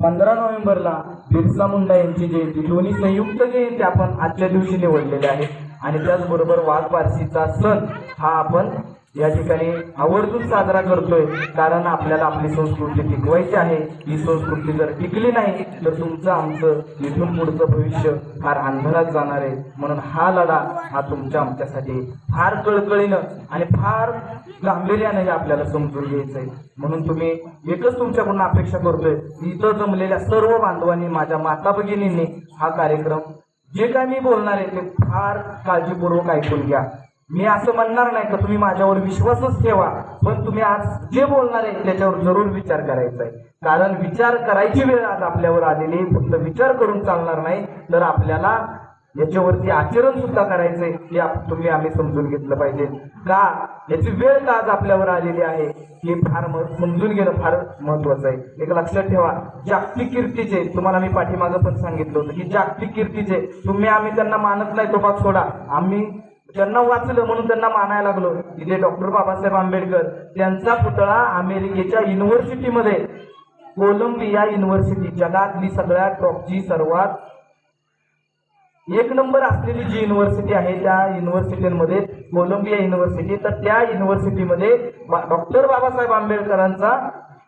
15 नोव्हेंबरला बिरसा मुंडा यांची जयंती, दोन्ही संयुक्त जयंती आपण आजच्या दिवशी निवडलेल्या आहे. आणि त्याचबरोबर वाघ बारशीचा सण हा आपण या ठिकाणी आवर्जून साजरा करतोय, कारण आपल्याला आपली संस्कृती टिकवायची आहे. ही संस्कृती जर टिकली नाही तर तुमचं आमचं इथून पुढचं भविष्य फार अंधारात जाणार आहे. म्हणून हा लढा हा तुमच्या आमच्यासाठी फार कळकळीनं आणि फार गांभीर्यानं हे आपल्याला समजून घ्यायचं आहे. म्हणून तुम्ही एकच तुमच्याकडून अपेक्षा करतोय, इथं जमलेल्या सर्व बांधवांनी, माझ्या माता भगिनींनी हा कार्यक्रम जे काय मी बोलणार आहे ते फार काळजीपूर्वक ऐकून घ्या. मी असं म्हणणार नाही का तुम्ही माझ्यावर विश्वासच ठेवा, पण तुम्ही आज जे बोलणार आहे त्याच्यावर जरूर विचार करायचा आहे. कारण विचार करायची वेळ आज आपल्यावर आलेली आहे. फक्त विचार करून चालणार नाही, तर आपल्याला याच्यावरती आचरण सुद्धा करायचंय हे तुम्ही आम्ही समजून घेतलं पाहिजे. का याची वेळ का आज आपल्यावर आलेली आहे हे फार समजून घेणं फार महत्वाचं आहे. एक लक्षात ठेवा, जागतिक कीर्तीचे, तुम्हाला मी पाठीमागं पण सांगितलं होतं की जागतिक कीर्तीचे तुम्ही आम्ही त्यांना मानत नाही तो भाग सोडा, आम्ही त्यांना वाचलं म्हणून त्यांना मानायला लागलो. तिथे डॉक्टर बाबासाहेब आंबेडकर त्यांचा पुतळा अमेरिकेच्या युनिव्हर्सिटीमध्ये, कोलंबिया युनिव्हर्सिटी, जगातली सगळ्यात टॉपची सर्वात एक नंबर असलेली जी युनिव्हर्सिटी आहे त्या युनिव्हर्सिटीमध्ये, कोलंबिया युनिव्हर्सिटी, तर त्या युनिव्हर्सिटीमध्ये डॉक्टर बाबासाहेब आंबेडकरांचा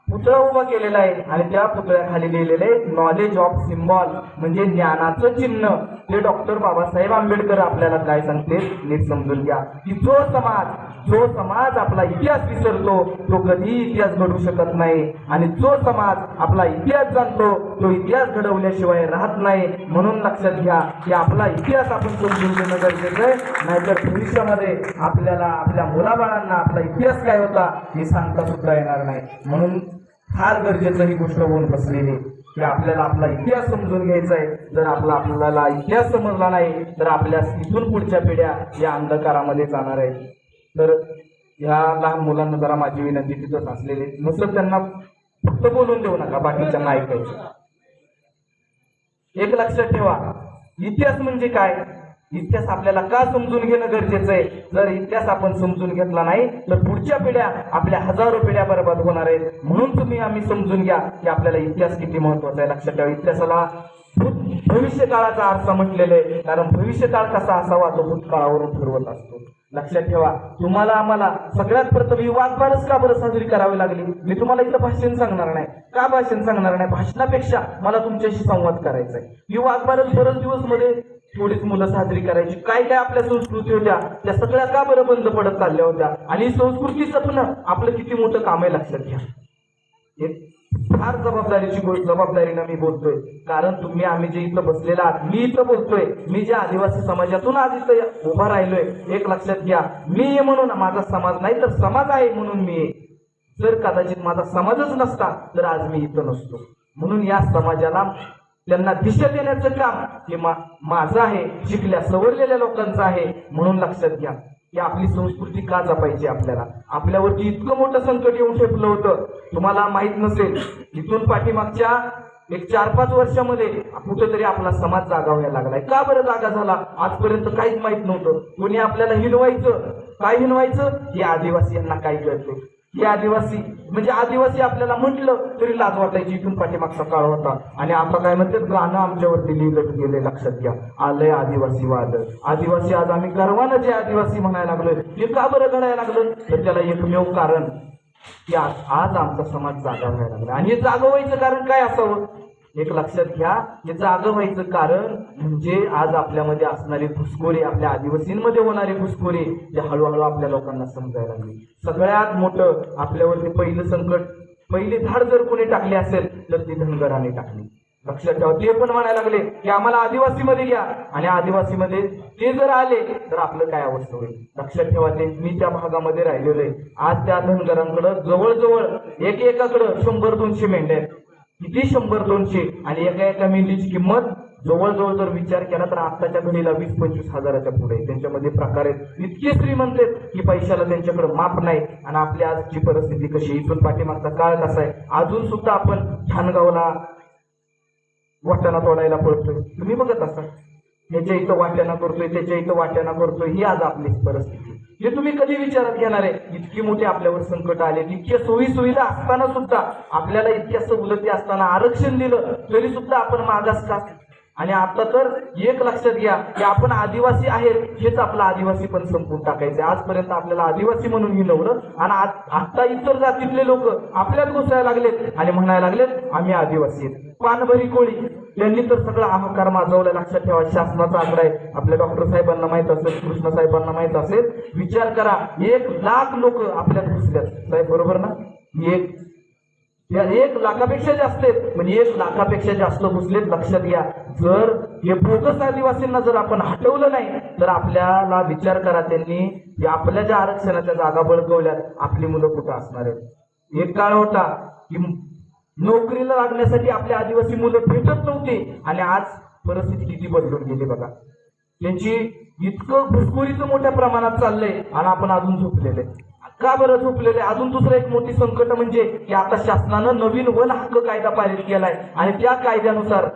पुतळा उभा केलेला आहे. आणि त्या पुतळ्याखाली लिहिलेले नॉलेज ऑफ सिम्बॉल, म्हणजे ज्ञानाचं चिन्ह. ते डॉक्टर बाबासाहेब आंबेडकर आपल्याला काय सांगते नीट समजून घ्या, की जो समाज आपला इतिहास विसरतो तो कधीही इतिहास घडू शकत नाही, आणि जो समाज आपला इतिहास जाणतो तो इतिहास घडवल्याशिवाय राहत नाही. म्हणून लक्षात घ्या की आपला इतिहास आपण समजून घेणं गरजेचं आहे, नाहीतर भविष्यामध्ये आपल्याला आपल्या मुलाबाळांना आपला इतिहास काय होता हे सांगता सुद्धा येणार नाही. म्हणून फार गरजेचं ही गोष्ट होऊन बसलेली की आपल्याला आपला इतिहास समजून घ्यायचा आहे. जर आपल्याला इतिहास समजला नाही तर आपल्या इथून पुढच्या पिढ्या या अंधकारामध्ये जाणार आहेत. तर ह्या लहान मुलांना जरा माझी विनंती, तिथंच असलेले नुसतं त्यांना फक्त बोलून देऊ नका, बाकीच्यांना ऐकायचं. एक लक्षात ठेवा, इतिहास म्हणजे काय, इतिहास आपल्याला का समजून घेणं गरजेचं आहे. जर इतिहास आपण समजून घेतला नाही तर पुढच्या पिढ्या, आपल्या हजारो पिढ्या बर्बाद होणार आहेत. म्हणून तुम्ही आम्ही समजून घ्या की आपल्याला इतिहास किती महत्वाचा आहे. लक्षात ठेवा, इतिहासाला भविष्य काळाचा आरसा म्हटलेलं आहे, कारण भविष्य काळ कसा असावा तो भूतकाळावरून ठरवत असतो. लक्षात ठेवा, तुम्हाला आम्हाला सगळ्यात प्रथम ही वाघबारस का बरं साजरी करावी लागली. मी तुम्हाला इथं भाषण सांगणार नाही. का भाषण सांगणार नाही, भाषणापेक्षा मला तुमच्याशी संवाद करायचा आहे. ही वाघबारस बरेच दिवस मध्ये थोडीच मुलं साजरी करायची, काय काय आपल्या संस्कृती होत्या त्या सगळ्या का बरं बंद पडत चालल्या होत्या. आणि संस्कृती जपणं आपलं किती मोठं काम आहे लक्षात घ्या. फार जबाबदारीनं मी बोलतोय, कारण तुम्ही आम्ही जे इथं बसलेला आहात, मी इथं बोलतोय, मी ज्या आदिवासी समाजातून आज इथं उभा राहिलोय, एक लक्षात घ्या, मी ये म्हणून माझा समाज नाही तर समाज आहे म्हणून मी ये. जर कदाचित माझा समाजच नसता तर आज मी इथं नसतो. म्हणून या समाजाला त्यांना दिशा देण्याचं काम हे माझं आहे, शिकल्या सवरलेल्या लोकांचं आहे. म्हणून लक्षात घ्या की आपली संस्कृती का जपायची. आपल्यावरती इतकं मोठं संकट येऊन ठेपलं होतं, तुम्हाला माहित नसेल, इथून पाठीमागच्या एक 4-5 वर्षामध्ये कुठेतरी आपला समाज जागा व्हायला लागलाय. का बरं जागा झाला आजपर्यंत काहीच माहित नव्हतं. कोणी आपल्याला हिनवायचं, काय हिनवायचं, हे आदिवासी यांना काय कळतं. हे आदिवासी म्हणजे आदिवासी आपल्याला म्हटलं तरी लाज वाटायची. इथून पाठीमागचा काळ होता. आणि आता काय म्हणतात, गाणं आमच्यावरती लिहिलं गेले. लक्षात घ्या, आलंय आदिवासी वाद. आदिवासी आज आम्ही गर्वानं जे आदिवासी म्हणायला लागलोय हे का बरं घडायला लागलं, तर त्याला एकमेव कारण की आज आमचा समाज जागा व्हायला लागला. आणि हे जागा व्हायचं कारण काय असावं, एक लक्षात घ्या, हे जागा व्हायचं कारण म्हणजे आज आपल्यामध्ये असणारे घुसखोरी, आपल्या आदिवासींमध्ये होणारे घुसखोरी जे हळूहळू आपल्या लोकांना समजायला लागले. सगळ्यात मोठं आपल्यावरती पहिलं संकट, पहिली धाड जर कोणी टाकली असेल तर ती धनगराने टाकली. लक्षात ठेवा, ते पण म्हणायला लागले की आम्हाला आदिवासीमध्ये घ्या, आणि आदिवासीमध्ये ते जर आले तर आपलं काय अवस्था होईल. लक्षात ठेवा, ते मी त्या भागामध्ये राहिलेलो आहे. आज त्या धनगरांकडं जवळजवळ एकाकडं 100-200 मेंढ्या आहेत. किती 100-200, आणि एका मेंढीची किंमत जवळजवळ जर विचार केला तर आत्ताच्या घडीला 20-25 हजाराच्या पुढे. त्यांच्यामध्ये प्रकार आहेत, इतके श्रीमंत आहेत की पैशाला त्यांच्याकडे माप नाही. आणि आपली आजची परिस्थिती कशी, इथून पाठीमागचा काळ कसा आहे, अजून सुद्धा आपण ठाणगावला वाटाणा तोडायला पडतोय. तुम्ही बघत असाल, ह्याच्या इथं वाट्याना करतोय, त्याच्या इथं वाट्याना करतोय, ही आज आपली परिस्थिती. हे तुम्ही कधी विचारात घेणार आहे? इतकी मोठी आपल्यावर संकट आले, इतक्या सोयी सुविधा असताना सुद्धा, आपल्याला इतक्या सवलती असताना, आरक्षण दिलं तरी सुद्धा आपण मागास का? आणि आता तर एक लक्षात घ्या की आपण आदिवासी आहेत, हेच आपला आदिवासी पण संपून टाकायचे. आजपर्यंत आपल्याला आदिवासी म्हणून हिनवलं आणि आता इतर जातीतले लोक आपल्यात घुसायला लागलेत आणि म्हणायला लागलेत आम्ही आदिवासी आहेत. पानभरी कोळी त्यांनी तर सगळा हाहाकार माजवला. लक्षात ठेवा, शासनाचा आकडा आहे, आपल्या डॉक्टर साहेबांना माहित असेल, कृष्ण साहेबांना माहित असेल. विचार करा, 1,00,000 लोक आपल्यात घुसल्यात. साहेब बरोबर ना? 1,00,000पेक्षा जास्त आहेत, म्हणजे 1,00,000पेक्षा जास्त घुसलेत. लक्षात घ्या, जर हे बोगस आदिवासींना जर आपण हटवलं नाही तर आपल्याला विचार करा, त्यांनी आपल्या ज्या आरक्षणाच्या जागा बळकवल्यात, आपली मुलं कुठं असणार आहेत? एक काळ होता की नोकरीला लागण्यासाठी आपल्या आदिवासी मुलं भेटत नव्हते आणि आज परिस्थिती किती बदलून गेली बघा. त्यांची इतकं घुसखोरीचं मोठ्या प्रमाणात चाललंय आणि आपण अजून झोपलेले. का बरं झोपलेले? अजून दुसरं एक मोठी संकट म्हणजे की आता शासनानं नवीन वन हक्क कायदा पारित केलाय आणि त्या कायद्यानुसार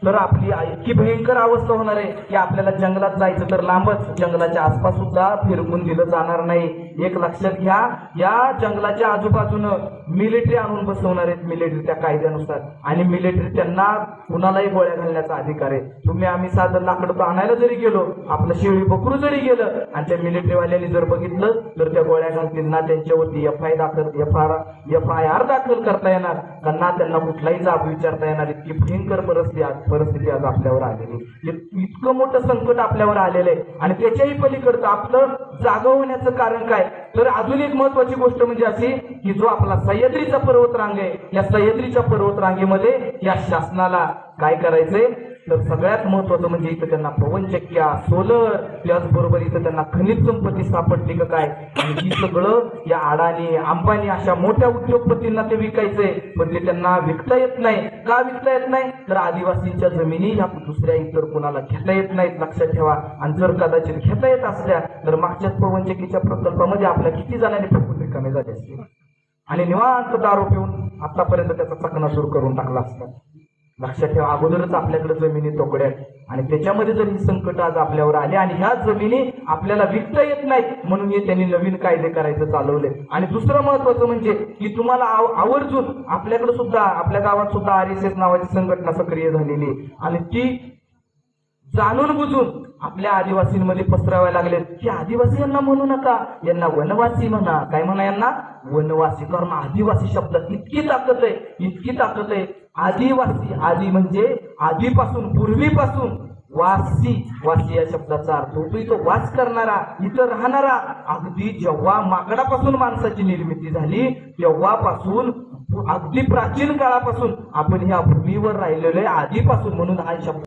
तर आपली इतकी भयंकर अवस्था होणार आहे की आपल्याला जंगलात जायचं तर लांबच, जंगलाच्या आसपास सुद्धा फिरकून दिलं जाणार नाही. एक लक्षात घ्या, या जंगलाच्या आजूबाजूनं मिलिटरी आणून बसवणार आहेत, मिलिटरी त्या कायद्यानुसार. आणि मिलिटरी त्यांना कुणालाही गोळ्या घालण्याचा अधिकार आहे. आम्ही साधं लाकडं आणायला जरी गेलो, आपलं शेळी बकरू जरी गेलं आणि त्या मिलिटरीवाल्यांनी जर बघितलं तर त्या गोळ्या घालतील ना. त्यांच्यावरती एफ आय आर दाखल करता येणार का ना, त्यांना कुठलाही जाब विचारता येणार. इतकी भयंकर परिस्थिती आज आपल्यावर आलेली. इतकं मोठं संकट आपल्यावर आलेलं आहे. आणि त्याच्याही पलीकडचं आपलं जागा होण्याचं कारण काय? तर अजून एक महत्वाची गोष्ट म्हणजे अशी की जो आपला सह्याद्रीचा पर्वतरांग आहे, या सह्याद्रीच्या पर्वतरांगेमध्ये या शासनाला काय करायचंय तर सगळ्यात महत्वाचं म्हणजे इथं त्यांना पवनचक्क्या, सोलर, त्याचबरोबर इथं त्यांना खनिज संपत्ती सापडली का काय, आणि ही सगळं या अडाणी, अंबानी अशा मोठ्या उद्योगपतींना ते विकायचंय. पण ते त्यांना विकता येत नाही. का विकता येत नाही? तर आदिवासींच्या जमिनी ह्या दुसऱ्या इतर कोणाला घेता येत नाहीत. लक्षात ठेवा. आणि जर कदाचित घेता येत असल्या तर मागच्याच पवनचक्कीच्या प्रकल्पामध्ये आपल्या किती जणांनी फुकून रिकामे झाले असते आणि निवांत दारू पिऊन आतापर्यंत त्याचा चकनाचूर करून टाकला असता. लक्षात ठेवा, अगोदरच आपल्याकडे जमिनी तोकड्या आणि त्याच्यामध्ये जर ही संकट आज आपल्यावर आले आणि ह्या जमिनी आपल्याला विकता येत नाहीत म्हणून हे त्यांनी नवीन कायदे करायचं चालवले. आणि दुसरं महत्वाचं म्हणजे की तुम्हाला आवर्जून आपल्याकडे सुद्धा, आपल्या गावात सुद्धा RSS नावाची संघटना सक्रिय झालेली आणि ती जाणून बुजून आपल्या आदिवासींमध्ये पसरावायला लागले की आदिवासी यांना म्हणू नका, यांना वनवासी म्हणा. काय म्हणा यांना? वनवासी. कारण आदिवासी शब्दात इतकी ताकद आहे, इतकी ताकद आहे. आदिवासी, आदी म्हणजे आधीपासून, पूर्वीपासून. वासी, वासी या शब्दाचा अर्थ होतो इथं वास करणारा, इथं राहणारा. अगदी जेव्हा माकडापासून माणसाची निर्मिती झाली तेव्हापासून, अगदी प्राचीन काळापासून आपण ह्या भूमीवर राहिलेलो आहे, आधीपासून. म्हणून हा शब्द